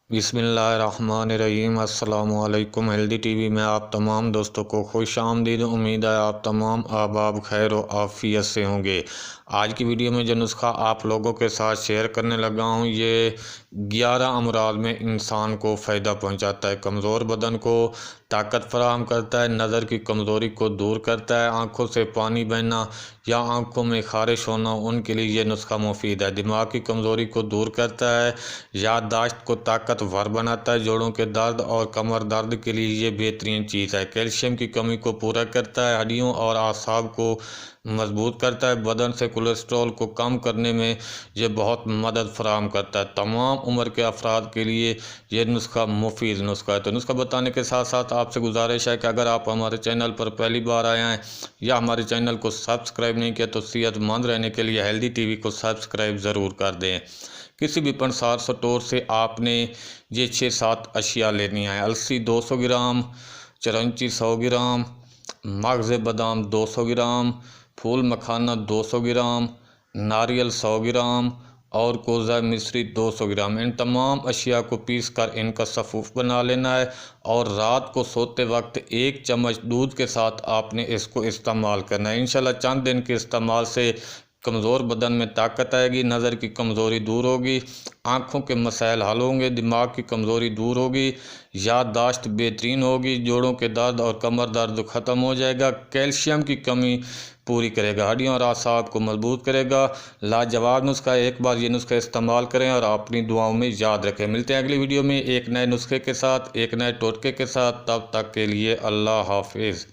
बिस्मिल्लाहिर्रहमानिर्रहीम। अस्सलामुअलैकुम। Healthy TV में आप तमाम दोस्तों को खुश आमदीद। उम्मीद है आप तमाम आबाब खैर व आफ़ियत से होंगे। आज की वीडियो में जो नुस्खा आप लोगों के साथ शेयर करने लगा हूँ, ये 11 अमराज में इंसान को फ़ायदा पहुँचाता है। कमज़ोर बदन को ताकत फराहम करता है, नज़र की कमज़ोरी को दूर करता है, आँखों से पानी बहना या आँखों में ख़ारिश होना, उनके लिए ये नुस्खा मुफीद है। दिमाग की कमज़ोरी को दूर करता है, याददाश्त को ताकतवर बनाता है, जोड़ों के दर्द और कमर दर्द के लिए ये बेहतरीन चीज़ है। कैल्शियम की कमी को पूरा करता है, हड्डियों और आसाब को मजबूत करता है, बदन से कोलेस्ट्रॉल को कम करने में ये बहुत मदद फराहम करता है। तमाम उम्र के अफराद के लिए ये नुस्खा मुफीद नुस्खा है। तो नुस्खा बताने के साथ साथ आपसे गुजारिश है कि अगर आप हमारे चैनल पर पहली बार आए हैं या हमारे चैनल को सब्सक्राइब नहीं किया तो सेहतमंद रहने के लिए हेल्दी टीवी को सब्सक्राइब ज़रूर कर दें। किसी भी पंसार स्टोर से आपने ये 6-7 अशिया लेनी है। अलसी 200 ग्राम, चिरौंजी 100 ग्राम, मगज़ बादाम 200 ग्राम, फूल मखाना 200 ग्राम, नारियल 100 ग्राम और कोज़ा मिश्री 200 ग्राम। इन तमाम अशिया को पीस कर इनका सफ़ूफ बना लेना है और रात को सोते वक्त 1 चम्मच दूध के साथ आपने इसको इस्तेमाल करना है। इंशाल्लाह चंद दिन के इस्तेमाल से कमज़ोर बदन में ताकत आएगी, नज़र की कमज़ोरी दूर होगी, आँखों के मसाइल हल होंगे, दिमाग की कमज़ोरी दूर होगी, याददाश्त बेहतरीन होगी, जोड़ों के दर्द और कमर दर्द ख़त्म हो जाएगा, कैल्शियम की कमी पूरी करेगा, हड्डियों और आसाब को मजबूत करेगा। लाजवाब नुस्खा है। एक बार ये नुस्खा इस्तेमाल करें और अपनी दुआओं में याद रखें। मिलते हैं अगली वीडियो में एक नए नुस्खे के साथ, एक नए टोटके के साथ। तब तक के लिए अल्लाह हाफिज़।